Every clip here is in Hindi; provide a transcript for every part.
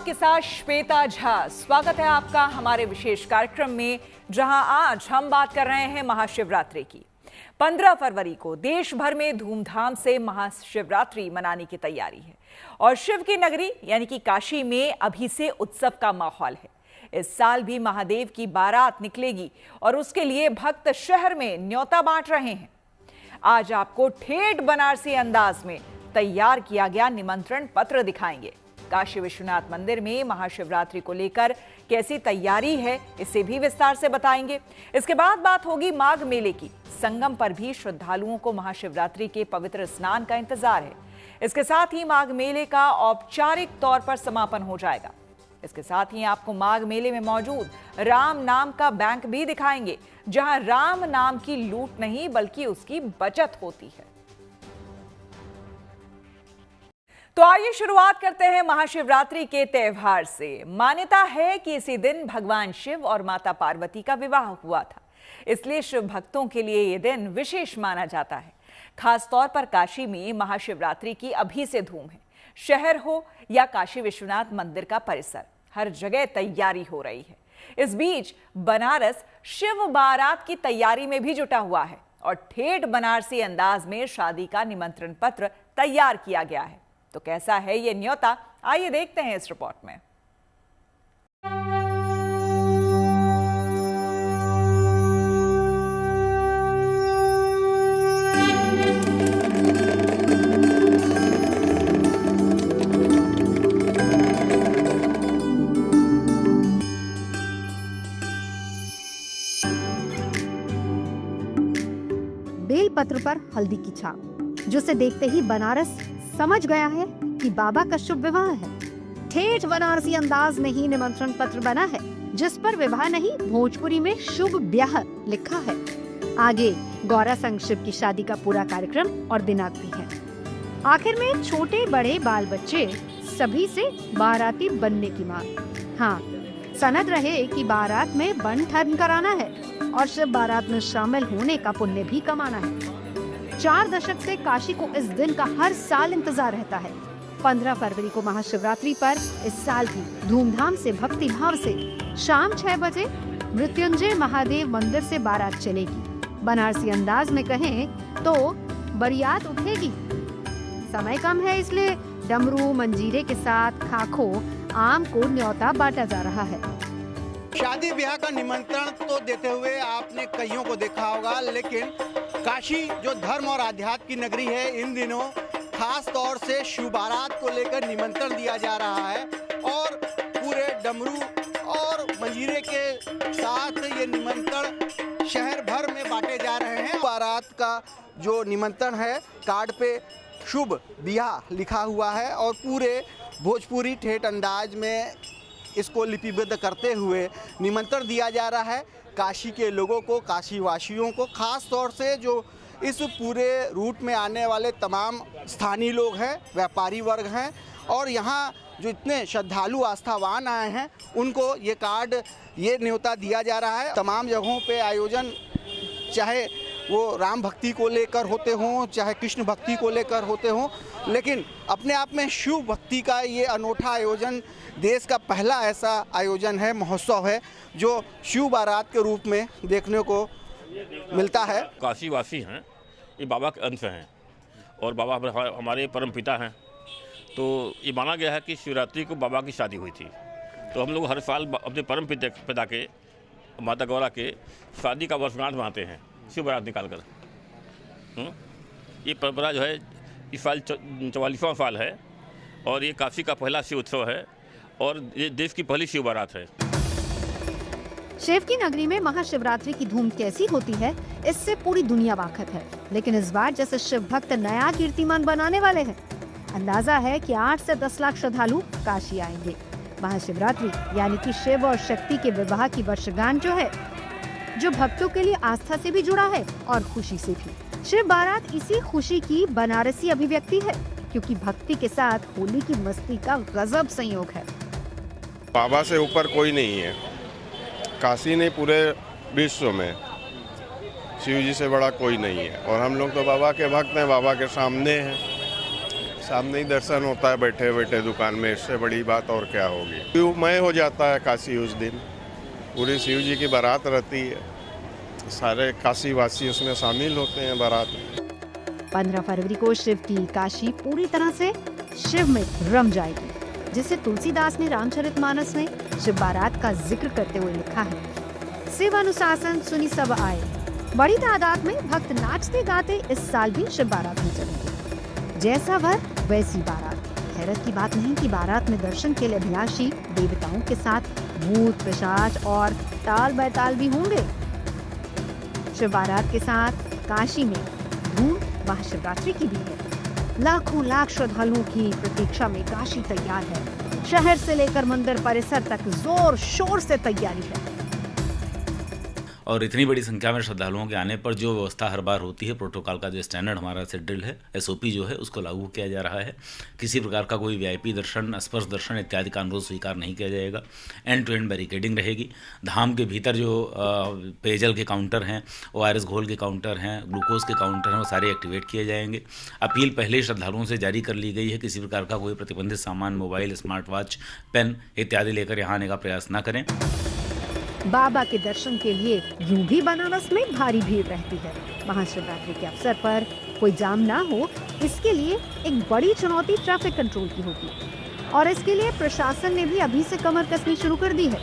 आपके साथ श्वेता झा। स्वागत है आपका हमारे विशेष कार्यक्रम में, जहां आज हम बात कर रहे हैं महाशिवरात्रि की। 15 फरवरी को देश भर में धूमधाम से महाशिवरात्रि मनाने की तैयारी है और शिव की नगरी यानी कि काशी में अभी से उत्सव का माहौल है। इस साल भी महादेव की बारात निकलेगी और उसके लिए भक्त शहर में न्योता बांट रहे हैं। आज आपको ठेठ बनारसी अंदाज में तैयार किया गया निमंत्रण पत्र दिखाएंगे। काशी विश्वनाथ मंदिर में महाशिवरात्रि को लेकर कैसी तैयारी है, इसे भी विस्तार से बताएंगे। इसके बाद बात होगी माघ मेले की। संगम पर भी श्रद्धालुओं को महाशिवरात्रि के पवित्र स्नान का इंतजार है। इसके साथ ही माघ मेले का औपचारिक तौर पर समापन हो जाएगा। इसके साथ ही आपको माघ मेले में मौजूद राम नाम का बैंक भी दिखाएंगे, जहां राम नाम की लूट नहीं बल्कि उसकी बचत होती है। तो आइए शुरुआत करते हैं महाशिवरात्रि के त्योहार से। मान्यता है कि इसी दिन भगवान शिव और माता पार्वती का विवाह हुआ था, इसलिए शिव भक्तों के लिए यह दिन विशेष माना जाता है। खास तौर पर काशी में महाशिवरात्रि की अभी से धूम है। शहर हो या काशी विश्वनाथ मंदिर का परिसर, हर जगह तैयारी हो रही है। इस बीच बनारस शिव बारात की तैयारी में भी जुटा हुआ है और ठेठ बनारसी अंदाज में शादी का निमंत्रण पत्र तैयार किया गया है। तो कैसा है ये न्योता, आइए देखते हैं इस रिपोर्ट में। बेलपत्र पर हल्दी की छाप, जिसे देखते ही बनारस समझ गया है कि बाबा का शुभ विवाह है। ठेठ बनारसी अंदाज में ही निमंत्रण पत्र बना है, जिस पर विवाह नहीं भोजपुरी में शुभ ब्याह लिखा है। आगे गौरा संग शिव की शादी का पूरा कार्यक्रम और दिनांक भी है। आखिर में छोटे बड़े बाल बच्चे सभी से बाराती बनने की मांग। हाँ, सनद रहे कि बारात में बन ठन कराना है और शिव बारात में शामिल होने का पुण्य भी कमाना है। 4 दशक से काशी को इस दिन का हर साल इंतजार रहता है। 15 फरवरी को महाशिवरात्रि पर इस साल भी धूमधाम से भक्ति भाव से शाम 6 बजे मृत्युंजय महादेव मंदिर से बारात चलेगी। बनारसी अंदाज में कहें तो बरियात उठेगी। समय कम है, इसलिए डमरू मंजीरे के साथ खाखो आम को न्योता बांटा जा रहा है। शादी ब्याह का निमंत्रण तो देते हुए आपने कईयों को देखा होगा, लेकिन काशी जो धर्म और आध्यात्म की नगरी है, इन दिनों खास तौर से शिव बारात को लेकर निमंत्रण दिया जा रहा है और पूरे डमरू और मंजीरे के साथ ये निमंत्रण शहर भर में बांटे जा रहे हैं। बारात का जो निमंत्रण है, कार्ड पे शुभ ब्याह लिखा हुआ है और पूरे भोजपुरी ठेठ अंदाज में इसको लिपिबद्ध करते हुए निमंत्रण दिया जा रहा है काशी के लोगों को, काशी वासियों को, खास तौर से जो इस पूरे रूट में आने वाले तमाम स्थानीय लोग हैं, व्यापारी वर्ग हैं और यहाँ जो इतने श्रद्धालु आस्थावान आए हैं, उनको ये कार्ड, ये न्योता दिया जा रहा है। तमाम जगहों पे आयोजन, चाहे वो राम भक्ति को लेकर होते हों, चाहे कृष्ण भक्ति को लेकर होते हों, लेकिन अपने आप में शिव भक्ति का ये अनोखा आयोजन देश का पहला ऐसा आयोजन है, महोत्सव है, जो शिव बारात के रूप में देखने को मिलता है। काशी वासी हैं, ये बाबा के अंश हैं और बाबा हमारे परम पिता हैं। तो ये माना गया है कि शिवरात्रि को बाबा की शादी हुई थी, तो हम लोग हर साल अपने परम पिता के, माता गौरा के शादी का वर्षगांठ मनाते हैं शिव बारात निकाल कर। ये परंपरा जो है इस साल 44वां साल है और ये काशी का पहला शिव उत्सव है और ये देश की पहली शिव बारात है। शिव की नगरी में महाशिवरात्रि की धूम कैसी होती है, इससे पूरी दुनिया वाकिफ है। लेकिन इस बार जैसे शिव भक्त नया कीर्तिमान बनाने वाले हैं, अंदाजा है कि 8 से 10 लाख श्रद्धालु काशी आएंगे। महाशिवरात्रि यानी कि शिव और शक्ति के विवाह की वर्षगांठ जो है, जो भक्तों के लिए आस्था से भी जुड़ा है और खुशी से भी। शिव बारात इसी खुशी की बनारसी अभिव्यक्ति है, क्योंकि भक्ति के साथ होली की मस्ती का गजब संयोग है। बाबा से ऊपर कोई नहीं है, काशी ने पूरे विश्व में शिव जी से बड़ा कोई नहीं है और हम लोग तो बाबा के भक्त हैं, बाबा के सामने हैं। सामने ही दर्शन होता है बैठे बैठे दुकान में, इससे बड़ी बात और क्या होगी। शिवमय हो जाता है काशी उस दिन, पूरी शिव जी की बारात रहती है, सारे काशी वासी उसमें शामिल होते हैं बारात में। 15 फरवरी को शिव की काशी पूरी तरह से शिव में रम जाएगी, जिसे तुलसीदास ने रामचरितमानस में शिव बारात का जिक्र करते हुए लिखा है। शिव अनुशासन सुनी सब आए, बड़ी तादाद में भक्त नाचते गाते इस साल भी शिव बारात में चलेंगे। जैसा वर वैसी बारात। हैरत की बात नहीं कि बारात में दर्शन के लिए अभिलाषी देवताओं के साथ भूत पिशाच और ताल बैताल भी होंगे। शिव बारात के साथ काशी में धूम महाशिवरात्रि की भी है। लाखों लाख श्रद्धालुओं की प्रतीक्षा में काशी तैयार है। शहर से लेकर मंदिर परिसर तक जोर शोर से तैयारी है। और इतनी बड़ी संख्या में श्रद्धालुओं के आने पर जो व्यवस्था हर बार होती है, प्रोटोकॉल का जो स्टैंडर्ड हमारा से ड्रिल है, SOP जो है उसको लागू किया जा रहा है। किसी प्रकार का कोई VIP दर्शन, स्पर्श दर्शन इत्यादि का अनुरोध स्वीकार नहीं किया जाएगा। एंड टू एंड बैरिकेडिंग रहेगी। धाम के भीतर जो पेयजल के काउंटर हैं, ORS घोल के काउंटर हैं, ग्लूकोज के काउंटर हैं, वो सारे एक्टिवेट किए जाएंगे। अपील पहले ही श्रद्धालुओं से जारी कर ली गई है, किसी प्रकार का कोई प्रतिबंधित सामान, मोबाइल, स्मार्ट वॉच, पेन इत्यादि लेकर यहाँ आने का प्रयास न करें। बाबा के दर्शन के लिए यूं भी बनारस में भारी भीड़ रहती है। महाशिवरात्रि के अवसर पर कोई जाम ना हो, इसके लिए एक बड़ी चुनौती ट्रैफिक कंट्रोल की होगी और इसके लिए प्रशासन ने भी अभी से कमर कसनी शुरू कर दी है।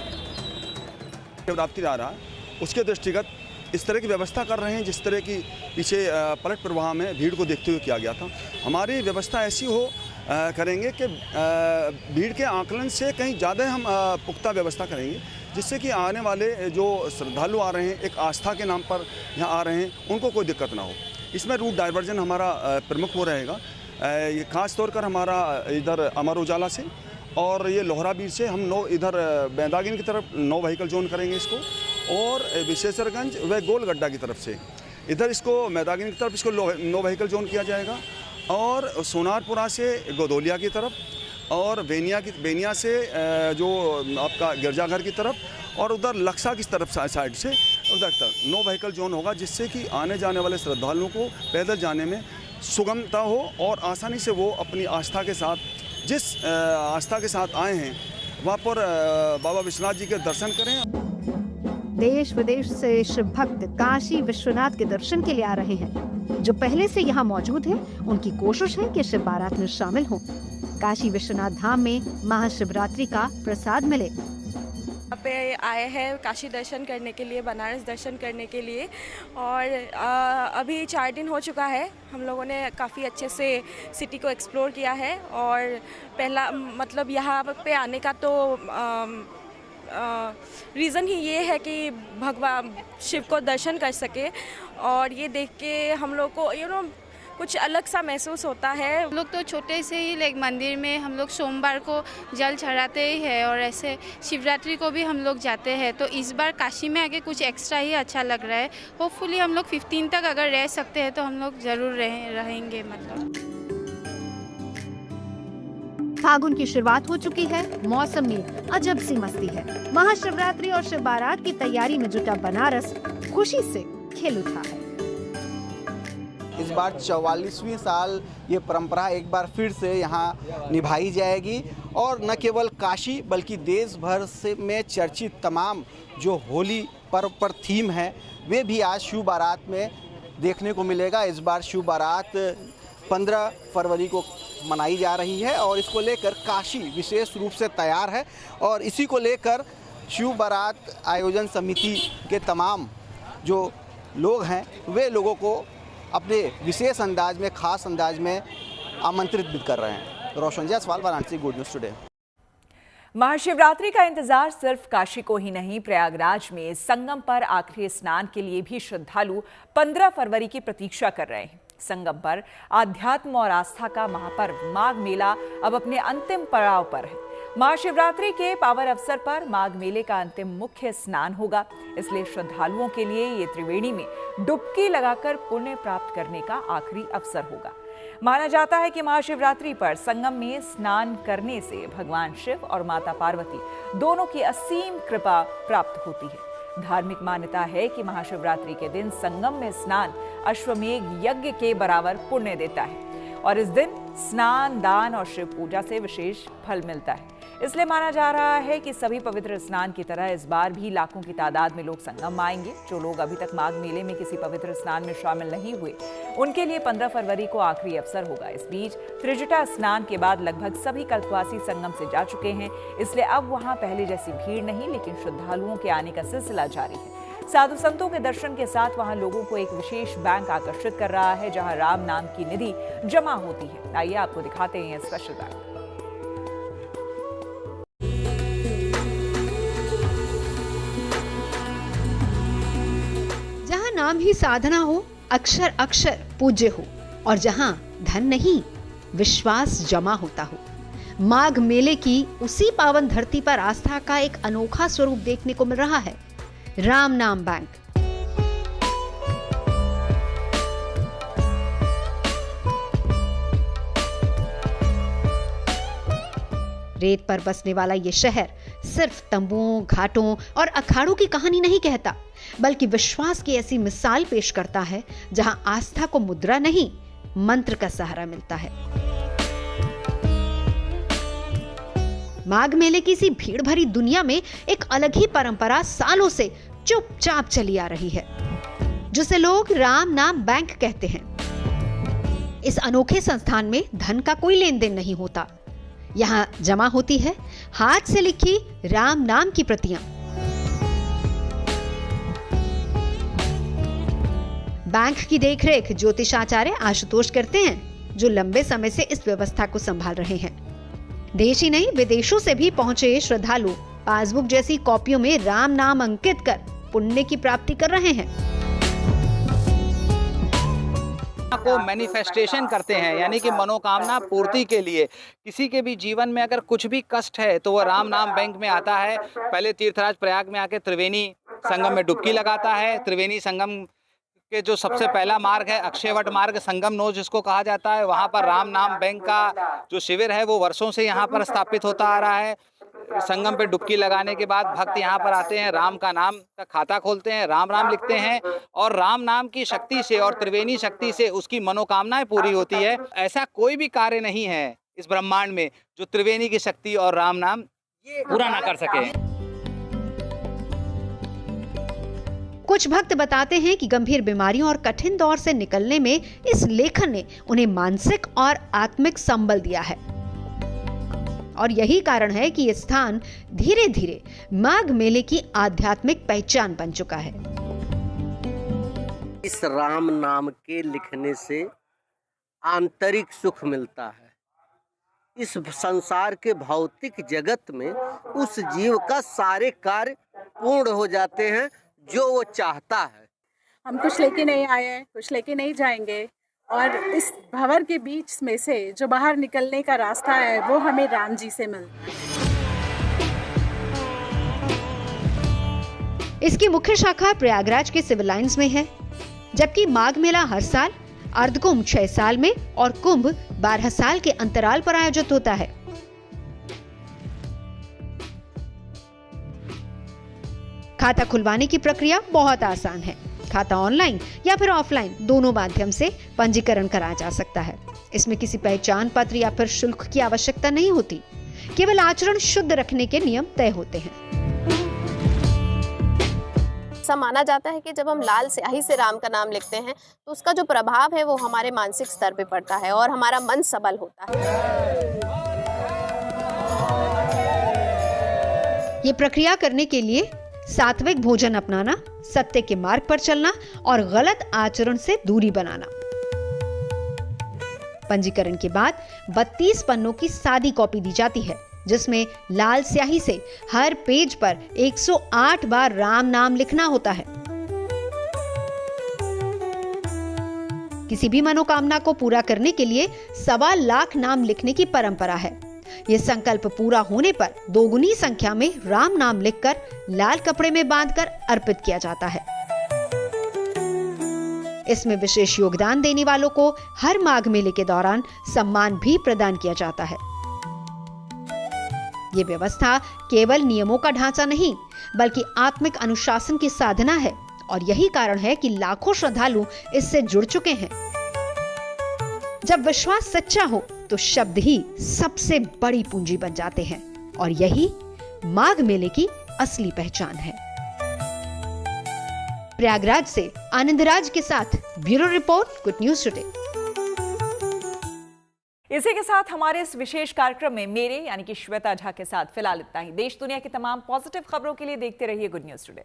शिवरात्रि आ रहा है, उसके दृष्टिगत इस तरह की व्यवस्था कर रहे हैं जिस तरह की पीछे पलट प्रवाह में भीड़ को देखते हुए किया गया था। हमारी व्यवस्था ऐसी हो करेंगे कि भीड़ के आकलन से कहीं ज़्यादा हम पुख्ता व्यवस्था करेंगे, जिससे कि आने वाले जो श्रद्धालु आ रहे हैं, एक आस्था के नाम पर यहाँ आ रहे हैं, उनको कोई दिक्कत ना हो। इसमें रूट डाइवर्जन हमारा प्रमुख वो रहेगा। ये खास तौर पर हमारा इधर अमर उजाला से और ये लोहराबीर से हम इधर बैदागिन की तरफ 9 व्हीकल जोन करेंगे इसको, और विशेषरगंज व गोलगड्डा की तरफ से इधर इसको मैदागिन की तरफ इसको 9 व्हीकल जोन किया जाएगा, और सोनारपुरा से गोदोलिया की तरफ, और बेनिया से जो आपका गिरजाघर की तरफ, और उधर लक्सा की तरफ साइड से उधर तक 9 व्हीकल जोन होगा, जिससे कि आने जाने वाले श्रद्धालुओं को पैदल जाने में सुगमता हो और आसानी से वो अपनी आस्था के साथ, जिस आस्था के साथ आए हैं वहाँ पर बाबा विश्वनाथ जी के दर्शन करें। देश विदेश से शिव भक्त काशी विश्वनाथ के दर्शन के लिए आ रहे हैं। जो पहले से यहाँ मौजूद हैं, उनकी कोशिश है कि शिव बारात में शामिल हों। काशी विश्वनाथ धाम में महाशिवरात्रि का प्रसाद मिले। यहाँ पे आए हैं काशी दर्शन करने के लिए, बनारस दर्शन करने के लिए, और अभी 4 दिन हो चुका है। हम लोगों ने काफ़ी अच्छे से सिटी को एक्सप्लोर किया है, और पहला मतलब यहाँ पे आने का तो रीज़न ही ये है कि भगवान शिव को दर्शन कर सके, और ये देख के हम लोग को कुछ अलग सा महसूस होता है। हम लोग तो छोटे से ही लाइक मंदिर में हम लोग सोमवार को जल चढ़ाते ही है, और ऐसे शिवरात्रि को भी हम लोग जाते हैं। तो इस बार काशी में आके कुछ एक्स्ट्रा ही अच्छा लग रहा है। होपफुली हम लोग 15 तक अगर रह सकते हैं तो हम लोग ज़रूर रहेंगे। मतलब फागुन की शुरुआत हो चुकी है, मौसम में अजब सी मस्ती है। महाशिवरात्रि और शिव बारात की तैयारी में जुटा बनारस खुशी से खिल उठा है। इस बार 44वीं साल ये परंपरा एक बार फिर से यहाँ निभाई जाएगी, और न केवल काशी बल्कि देश भर से में चर्चित तमाम जो होली पर्व पर थीम है वे भी आज शिव बारात में देखने को मिलेगा। इस बार शिव बारात 15 फरवरी को मनाई जा रही है, और इसको लेकर काशी विशेष रूप से तैयार है, और इसी को लेकर शिव बारात आयोजन समिति के तमाम जो लोग हैं वे लोगों को अपने विशेष अंदाज में, खास अंदाज में आमंत्रित भी कर रहे हैं। Roshan Jaiswal, Varanasi, good news today. Mahashivratri का इंतजार सिर्फ काशी को ही नहीं, प्रयागराज में संगम पर आखिरी स्नान के लिए भी श्रद्धालु 15 फरवरी की प्रतीक्षा कर रहे हैं। संगम पर आध्यात्म और आस्था का महापर्व माघ मेला अब अपने अंतिम पड़ाव पर है। महाशिवरात्रि के पावन अवसर पर माघ मेले का अंतिम मुख्य स्नान होगा, इसलिए श्रद्धालुओं के लिए ये त्रिवेणी में डुबकी लगाकर पुण्य प्राप्त करने का आखिरी अवसर होगा। माना जाता है कि महाशिवरात्रि पर संगम में स्नान करने से भगवान शिव और माता पार्वती दोनों की असीम कृपा प्राप्त होती है। धार्मिक मान्यता है कि महाशिवरात्रि के दिन संगम में स्नान अश्वमेघ यज्ञ के बराबर पुण्य देता है। और इस दिन स्नान, दान और शिव पूजा से विशेष फल मिलता है। इसलिए माना जा रहा है कि सभी पवित्र स्नान की तरह इस बार भी लाखों की तादाद में लोग संगम आएंगे। जो लोग अभी तक माघ मेले में किसी पवित्र स्नान में शामिल नहीं हुए, उनके लिए 15 फरवरी को आखिरी अवसर होगा। इस बीच त्रिजटा स्नान के बाद लगभग सभी कल्पवासी संगम से जा चुके हैं, इसलिए अब वहां पहले जैसी भीड़ नहीं, लेकिन श्रद्धालुओं के आने का सिलसिला जारी है। साधु संतों के दर्शन के साथ वहां लोगों को एक विशेष बैंक आकर्षित कर रहा है, जहां राम नाम की निधि जमा होती है। आइए आपको दिखाते हैं स्पेशल बैंक। जहां नाम ही साधना हो, अक्षर अक्षर पूज्य हो, और जहां धन नहीं विश्वास जमा होता हो। माघ मेले की उसी पावन धरती पर आस्था का एक अनोखा स्वरूप देखने को मिल रहा है, राम नाम बैंक। रेत पर बसने वाला ये शहर सिर्फ तंबुओं, घाटों और अखाड़ों की कहानी नहीं कहता, बल्कि विश्वास की ऐसी मिसाल पेश करता है जहां आस्था को मुद्रा नहीं, मंत्र का सहारा मिलता है। माघ मेले की इसी भीड़ भरी दुनिया में एक अलग ही परंपरा सालों से चुपचाप चली आ रही है, जिसे लोग राम नाम बैंक कहते हैं। इस अनोखे संस्थान में धन का कोई लेन देन नहीं होता। यहाँ जमा होती है हाथ से लिखी राम नाम की प्रतियां। बैंक की देखरेख ज्योतिषाचार्य आशुतोष करते हैं, जो लंबे समय से इस व्यवस्था को संभाल रहे हैं। देश ही नहीं, विदेशों से भी पहुंचे श्रद्धालु पासबुक जैसी कॉपियों में राम नाम अंकित कर पुण्य की प्राप्ति कर रहे हैं। को मैनिफेस्टेशन करते हैं, यानी कि मनोकामना पूर्ति के लिए। किसी के भी जीवन में अगर कुछ भी कष्ट है तो वो राम नाम बैंक में आता है। पहले तीर्थराज प्रयाग में आके त्रिवेणी संगम में डुबकी लगाता है। त्रिवेणी संगम के जो सबसे पहला मार्ग है, अक्षयवट मार्ग, संगम नोज जिसको कहा जाता है, वहाँ पर राम नाम बैंक का जो शिविर है वो वर्षों से यहाँ पर स्थापित होता आ रहा है। संगम पे डुबकी लगाने के बाद भक्त यहाँ पर आते हैं, राम का नाम का खाता खोलते हैं, राम राम लिखते हैं, और राम नाम की शक्ति से और त्रिवेणी शक्ति से उसकी मनोकामनाएं पूरी होती है। ऐसा कोई भी कार्य नहीं है इस ब्रह्मांड में जो त्रिवेणी की शक्ति और राम नाम पूरा ना कर सके। कुछ भक्त बताते हैं कि गंभीर बीमारियों और कठिन दौर से निकलने में इस लेखन ने उन्हें मानसिक और आत्मिक संबल दिया है, और यही कारण है कि ये स्थान धीरे धीरे माघ मेले की आध्यात्मिक पहचान बन चुका है। इस राम नाम के लिखने से आंतरिक सुख मिलता है। इस संसार के भौतिक जगत में उस जीव का सारे कार्य पूर्ण हो जाते हैं जो वो चाहता है। हम कुछ लेके नहीं आए हैं, कुछ लेके नहीं जाएंगे, और इस भंवर के बीच में से जो बाहर निकलने का रास्ता है वो हमें राम जी से मिलता है। इसकी मुख्य शाखा प्रयागराज के सिविल लाइंस में है, जबकि माघ मेला हर साल, अर्धकुंभ 6 साल में और कुंभ 12 साल के अंतराल पर आयोजित होता है। खाता खुलवाने की प्रक्रिया बहुत आसान है। खाता ऑनलाइन या फिर ऑफलाइन दोनों माध्यम से पंजीकरण कराया जा सकता है। इसमें किसी पहचान पत्र या फिर शुल्क की आवश्यकता नहीं होती, केवल आचरण शुद्ध रखने के नियम तय होते हैं। ऐसा माना जाता है कि जब हम लाल स्याही से राम का नाम लिखते हैं तो उसका जो प्रभाव है वो हमारे मानसिक स्तर पे पड़ता है और हमारा मन सबल होता है। ये प्रक्रिया करने के लिए सात्विक भोजन अपनाना, सत्य के मार्ग पर चलना और गलत आचरण से दूरी बनाना। पंजीकरण के बाद 32 पन्नों की सादी कॉपी दी जाती है, जिसमें लाल स्याही से हर पेज पर 108 बार राम नाम लिखना होता है। किसी भी मनोकामना को पूरा करने के लिए 1.25 लाख नाम लिखने की परंपरा है। ये संकल्प पूरा होने पर दोगुनी संख्या में राम नाम लिखकर लाल कपड़े में बांधकर अर्पित किया जाता है। इसमें विशेष योगदान देने वालों को हर माघ मेले के दौरान सम्मान भी प्रदान किया जाता है। ये व्यवस्था केवल नियमों का ढांचा नहीं, बल्कि आत्मिक अनुशासन की साधना है, और यही कारण है कि लाखों श्रद्धालु इससे जुड़ चुके हैं। जब विश्वास सच्चा हो तो शब्द ही सबसे बड़ी पूंजी बन जाते हैं और यही माघ मेले की असली पहचान है। प्रयागराज से आनंदराज के साथ bureau report, good news today. इसी के साथ हमारे इस विशेष कार्यक्रम में मेरे यानी कि श्वेता झा के साथ फिलहाल इतना ही। देश दुनिया की तमाम पॉजिटिव खबरों के लिए देखते रहिए गुड न्यूज टुडे।